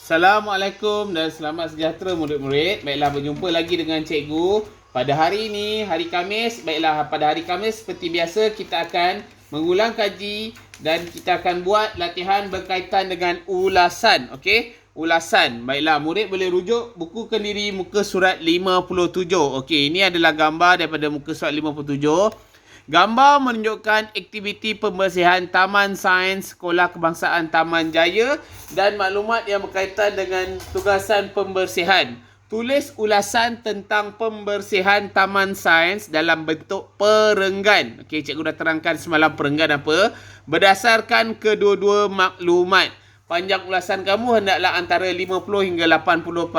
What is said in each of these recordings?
Assalamualaikum dan selamat sejahtera murid-murid. Baiklah, berjumpa lagi dengan cikgu. Pada hari ini, hari Khamis. Baiklah, pada hari Khamis seperti biasa kita akan mengulang kaji dan kita akan buat latihan berkaitan dengan ulasan. Okey, ulasan. Baiklah, murid boleh rujuk buku kendiri muka surat 57. Okey, ini adalah gambar daripada muka surat 57. Gambar menunjukkan aktiviti pembersihan Taman Sains Sekolah Kebangsaan Taman Jaya dan maklumat yang berkaitan dengan tugasan pembersihan. Tulis ulasan tentang pembersihan Taman Sains dalam bentuk perenggan. Okey, cikgu dah terangkan semalam perenggan apa. Berdasarkan kedua-dua maklumat. Panjang ulasan kamu hendaklah antara 50 hingga 80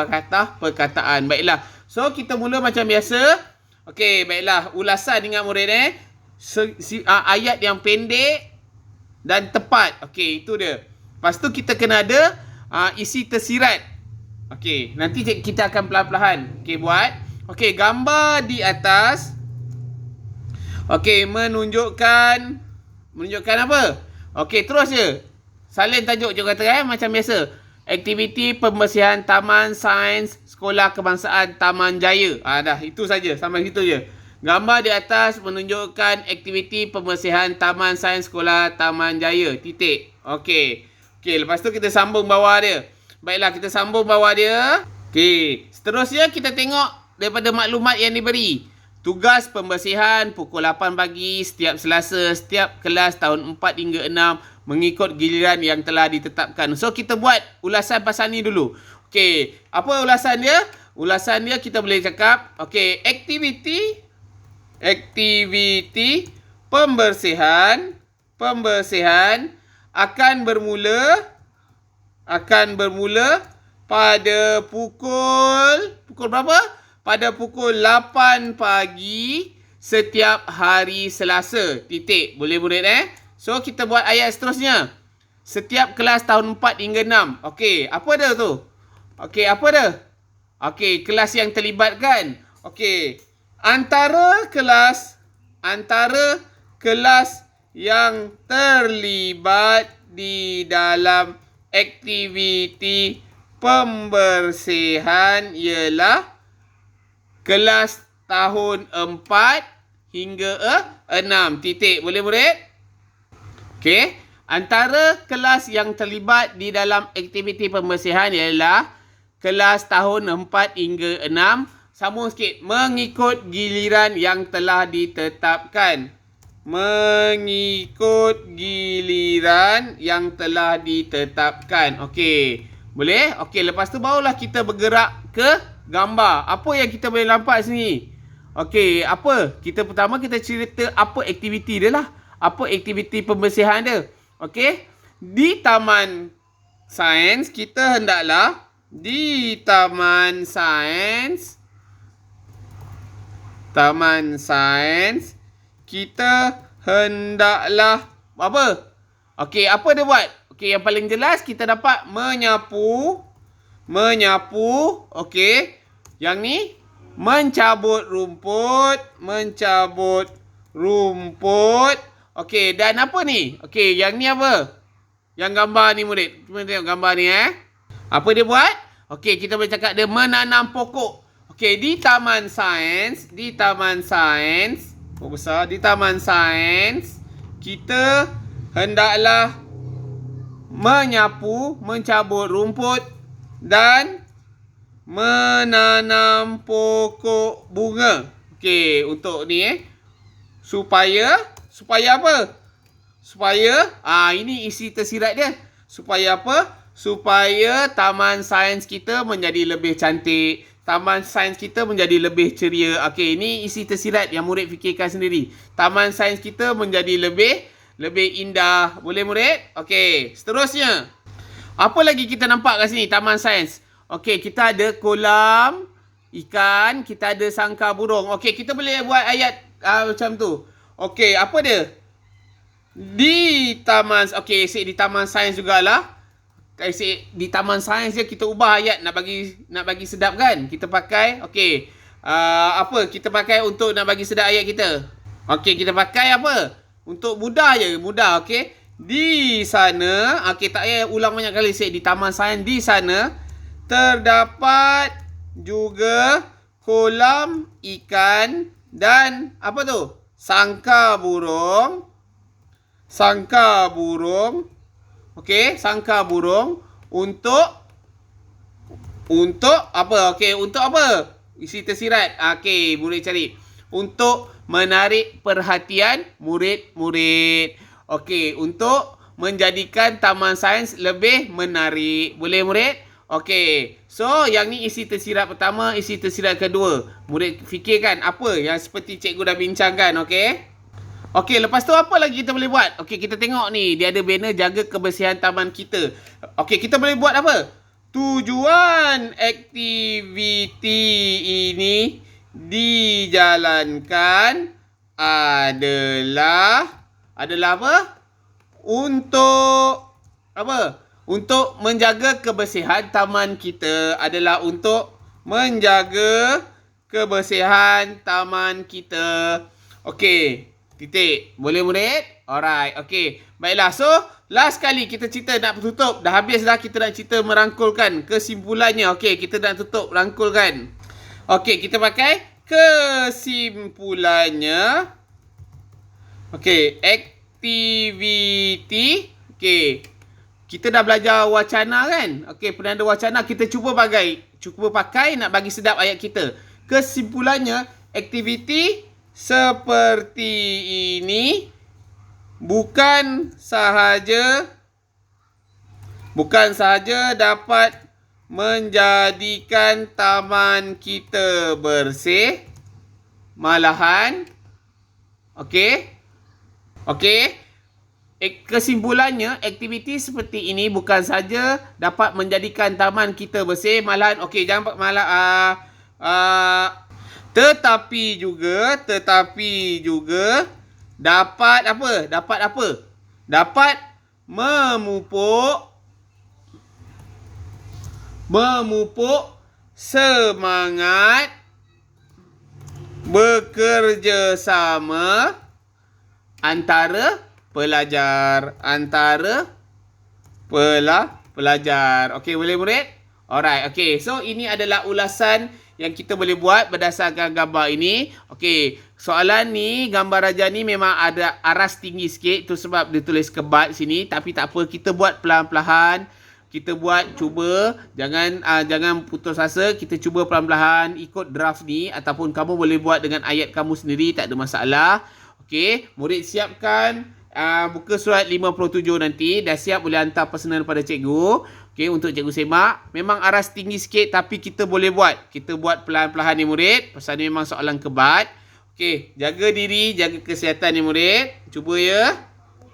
perkataan. Baiklah. So, kita mula macam biasa. Okey, baiklah. Ulasan ingat murid ayat yang pendek dan tepat. Okey, itu dia. Lepas tu kita kena ada isi tersirat. Okey, nanti kita akan perlahan-lahan. Okey, buat. Okey, gambar di atas. Okey, menunjukkan apa? Okey, terus je. Salin tajuk je kata macam biasa. Aktiviti pembersihan Taman Sains Sekolah Kebangsaan Taman Jaya. Dah, itu saja. Sampai situ je. Gambar di atas menunjukkan aktiviti pembersihan Taman Sains Sekolah Taman Jaya. Titik. Okey. Okey, lepas tu kita sambung bawah dia. Baiklah, kita sambung bawah dia. Okey. Seterusnya kita tengok daripada maklumat yang diberi. Tugas pembersihan pukul 8 pagi setiap Selasa, setiap kelas tahun 4 hingga 6 mengikut giliran yang telah ditetapkan. So, kita buat ulasan pasal ni dulu. Okey. Apa ulasan dia? Ulasan dia kita boleh cakap. Okey. Aktiviti pembersihan akan bermula pada pukul berapa? Pada pukul 8 pagi setiap hari Selasa. Titik. Boleh murid So, kita buat ayat seterusnya. Setiap kelas tahun 4 hingga 6. Okey, apa dia tu? Okey, apa dia? Okey, kelas yang terlibatkan. Okey. Antara kelas yang terlibat di dalam aktiviti pembersihan ialah kelas tahun 4 hingga 6. Titik. Boleh murid? Okey. Antara kelas yang terlibat di dalam aktiviti pembersihan ialah kelas tahun 4 hingga 6. Sambung sikit. Mengikut giliran yang telah ditetapkan. Mengikut giliran yang telah ditetapkan. Okey. Boleh? Okey. Lepas tu barulah kita bergerak ke gambar. Apa yang kita boleh nampak sini? Okey. Apa? Pertama kita cerita apa aktiviti dia lah. Apa aktiviti pembersihan dia. Okey. Di Taman Sains, kita hendaklah di Taman Sains kita hendaklah apa? Okey, apa dia buat? Okey, yang paling jelas kita dapat menyapu. Okey. Yang ni mencabut rumput. Okey, dan apa ni? Okey, yang ni apa? Yang gambar ni murid. Cuba tengok gambar ni Apa dia buat? Okey, kita boleh cakap dia menanam pokok. Okey, di Taman Sains, kita hendaklah menyapu, mencabut rumput dan menanam pokok bunga. Okey, untuk ni supaya apa? Supaya ini isi tersirat dia. Supaya apa? Supaya Taman Sains kita menjadi lebih cantik. Taman Sains kita menjadi lebih ceria. Okey, ini isi tersirat yang murid fikirkan sendiri. Taman Sains kita menjadi lebih indah. Boleh murid? Okey, seterusnya. Apa lagi kita nampak kat sini Taman Sains? Okey, kita ada kolam ikan, kita ada sangkar burung. Okey, kita boleh buat ayat macam tu. Okey, apa dia? Di Taman Sains jugalah. Di Taman Sains je kita ubah ayat nak bagi sedap kan. Kita pakai kita pakai untuk nak bagi sedap ayat kita. Okey, kita pakai apa? Untuk mudah je, mudah okey. di sana, okey, tak payah ulang banyak kali, Cik. Di Taman Sains di sana terdapat juga kolam ikan dan apa tu? Sangkar burung. Sangkar burung. Okey, sangkar burung untuk apa? Okey, untuk apa? Isi tersirat. Okey, murid cari. Untuk menarik perhatian murid-murid. Okey, untuk menjadikan Taman Sains lebih menarik. Boleh murid? Okey. So, yang ni isi tersirat pertama, isi tersirat kedua. Murid fikirkan apa yang seperti cikgu dah bincangkan, okey? Okey, lepas tu apa lagi kita boleh buat? Okey, kita tengok ni. Dia ada banner jaga kebersihan taman kita. Okey, kita boleh buat apa? Tujuan aktiviti ini dijalankan adalah apa? Untuk apa? Untuk menjaga kebersihan taman kita. Adalah untuk menjaga kebersihan taman kita. Okey. Titik. Boleh murid? Alright. Okey. Baiklah. So, last kali kita cerita nak tutup. Dah habis dah kita nak cerita merangkulkan kesimpulannya. Okey, kita nak tutup rangkulkan. Okey, kita pakai kesimpulannya. Okey, aktiviti. Okey. Kita dah belajar wacana kan? Okey, penanda wacana kita cuba pakai nak bagi sedap ayat kita. Kesimpulannya, aktiviti seperti ini bukan sahaja dapat menjadikan taman kita bersih, malahan kesimpulannya, aktiviti seperti ini bukan saja dapat menjadikan taman kita bersih, malahan jangan malah tetapi juga dapat apa? Dapat memupuk semangat bekerjasama antara pelajar. Okey, boleh murid? Alright, okey. So, ini adalah ulasan yang kita boleh buat berdasarkan gambar ini. Okey, soalan ni, gambar raja ni memang ada aras tinggi sikit. Itu sebab dia tulis kebat sini. Tapi tak apa, kita buat pelan-pelan. Kita buat, cuba. Jangan putus asa. Kita cuba pelan-pelan ikut draft ni. Ataupun kamu boleh buat dengan ayat kamu sendiri. Tak ada masalah. Okey, murid siapkan buka surat 57 nanti. Dah siap, boleh hantar personal pada cikgu. Okey, untuk cikgu semak. Memang aras tinggi sikit tapi kita boleh buat. Kita buat pelan-pelan ni murid. Pasal ni memang soalan kebat. Okey, jaga diri, jaga kesihatan ni murid. Cuba ya.